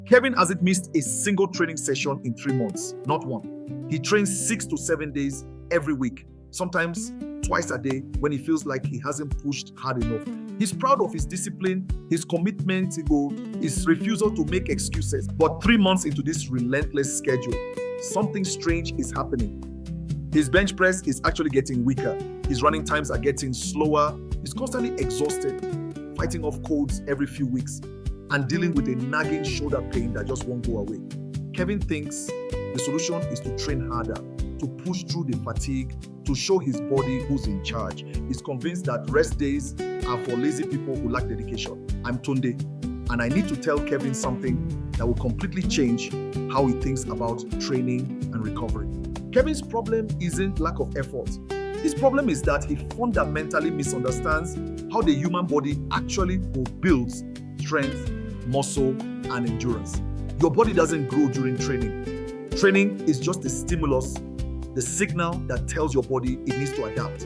Kevin hasn't missed a single training session in 3 months, not one. He trains 6 to 7 days every week, sometimes twice a day when he feels like he hasn't pushed hard enough. He's proud of his discipline, his commitment, his refusal to make excuses. But 3 months into this relentless schedule, something strange is happening. His bench press is actually getting weaker. His running times are getting slower. He's constantly exhausted, fighting off colds every few weeks, and dealing with a nagging shoulder pain that just won't go away. Kevin thinks the solution is to train harder, to push through the fatigue, to show his body who's in charge. He's convinced that rest days are for lazy people who lack dedication. I'm Tunde, and I need to tell Kevin something that will completely change how he thinks about training and recovery. Kevin's problem isn't lack of effort. His problem is that he fundamentally misunderstands how the human body actually builds strength, muscle, and endurance. Your body doesn't grow during training. Training is just the stimulus, the signal that tells your body it needs to adapt.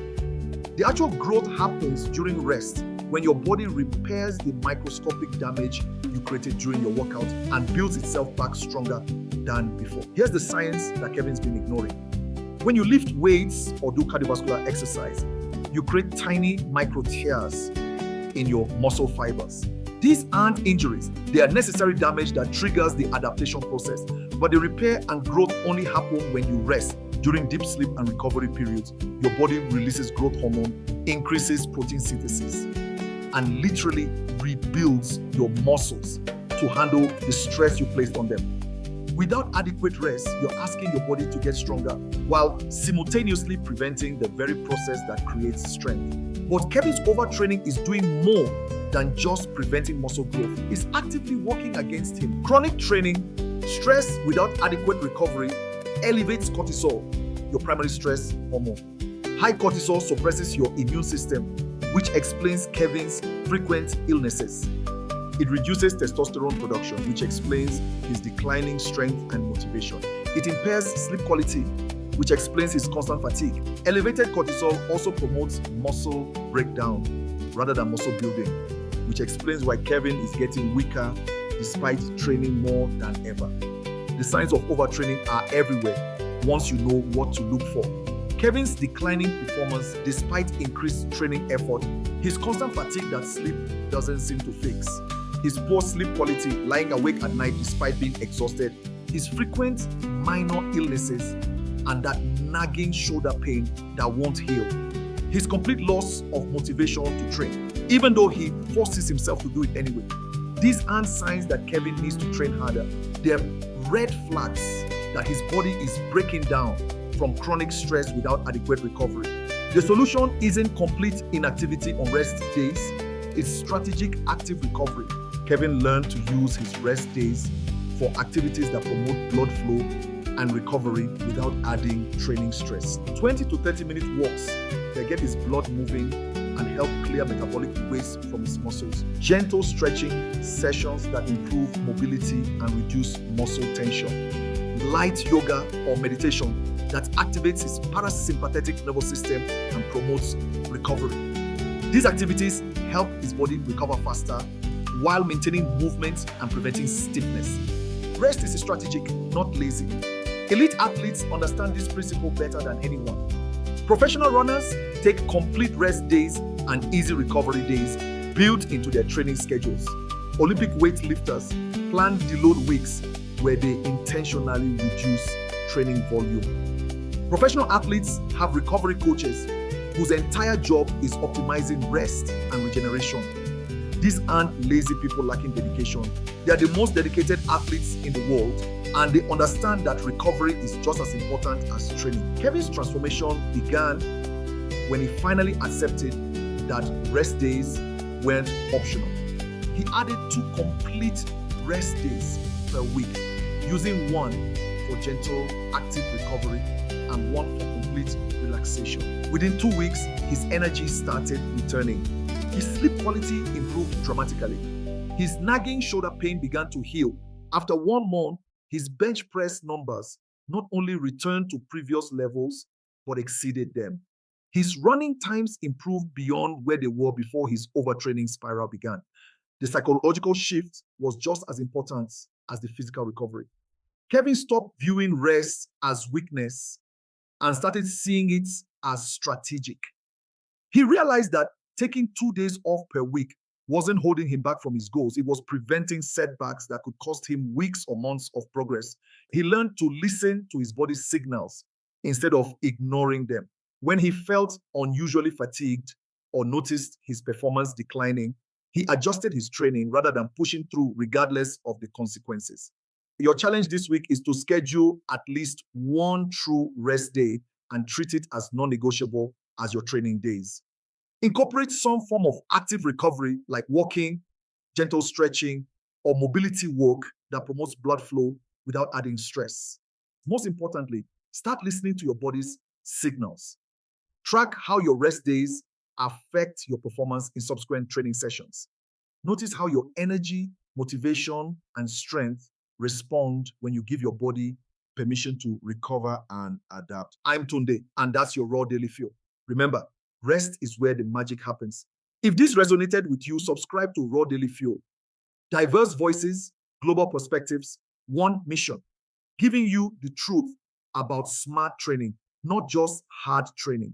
The actual growth happens during rest, when your body repairs the microscopic damage you created during your workout and builds itself back stronger than before. Here's the science that Kevin's been ignoring. When you lift weights or do cardiovascular exercise, you create tiny microtears in your muscle fibers. These aren't injuries. They are necessary damage that triggers the adaptation process. But the repair and growth only happen when you rest. During deep sleep and recovery periods, your body releases growth hormone, increases protein synthesis, and literally rebuilds your muscles to handle the stress you placed on them. Without adequate rest, you're asking your body to get stronger while simultaneously preventing the very process that creates strength. But Kevin's overtraining is doing more than just preventing muscle growth. It's actively working against him. Chronic training, stress without adequate recovery, elevates cortisol, your primary stress hormone. High cortisol suppresses your immune system, which explains Kevin's frequent illnesses. It reduces testosterone production, which explains his declining strength and motivation. It impairs sleep quality, which explains his constant fatigue. Elevated cortisol also promotes muscle breakdown rather than muscle building, which explains why Kevin is getting weaker despite training more than ever. The signs of overtraining are everywhere once you know what to look for. Kevin's declining performance despite increased training effort, his constant fatigue that sleep doesn't seem to fix, his poor sleep quality, lying awake at night despite being exhausted, his frequent minor illnesses, and that nagging shoulder pain that won't heal, his complete loss of motivation to train, even though he forces himself to do it anyway. These aren't signs that Kevin needs to train harder. They're red flags that his body is breaking down from chronic stress without adequate recovery. The solution isn't complete inactivity on rest days, it's strategic active recovery. Kevin learned to use his rest days for activities that promote blood flow and recovery without adding training stress. 20 to 30-minute walks that get his blood moving and help clear metabolic waste from his muscles. Gentle stretching sessions that improve mobility and reduce muscle tension. Light yoga or meditation that activates his parasympathetic nervous system and promotes recovery. These activities help his body recover faster while maintaining movement and preventing stiffness. Rest is strategic, not lazy. Elite athletes understand this principle better than anyone. Professional runners take complete rest days and easy recovery days built into their training schedules. Olympic weightlifters plan deload weeks where they intentionally reduce training volume. Professional athletes have recovery coaches whose entire job is optimizing rest and regeneration. These aren't lazy people lacking dedication. They are the most dedicated athletes in the world, and they understand that recovery is just as important as training. Kevin's transformation began when he finally accepted that rest days weren't optional. He added 2 complete rest days per week, using one for gentle, active recovery and one for complete relaxation. Within 2 weeks, his energy started returning. His sleep quality improved dramatically. His nagging shoulder pain began to heal. After 1 month, his bench press numbers not only returned to previous levels, but exceeded them. His running times improved beyond where they were before his overtraining spiral began. The psychological shift was just as important as the physical recovery. Kevin stopped viewing rest as weakness and started seeing it as strategic. He realized that taking 2 days off per week wasn't holding him back from his goals. It was preventing setbacks that could cost him weeks or months of progress. He learned to listen to his body's signals instead of ignoring them. When he felt unusually fatigued or noticed his performance declining, he adjusted his training rather than pushing through regardless of the consequences. Your challenge this week is to schedule at least one true rest day and treat it as non-negotiable as your training days. Incorporate some form of active recovery like walking, gentle stretching, or mobility work that promotes blood flow without adding stress. Most importantly, start listening to your body's signals. Track how your rest days affect your performance in subsequent training sessions. Notice how your energy, motivation, and strength respond when you give your body permission to recover and adapt. I'm Tunde, and that's your Raw Daily Fuel. Remember, rest is where the magic happens. If this resonated with you, subscribe to Raw Daily Fuel. Diverse voices, global perspectives, one mission, giving you the truth about smart training, not just hard training.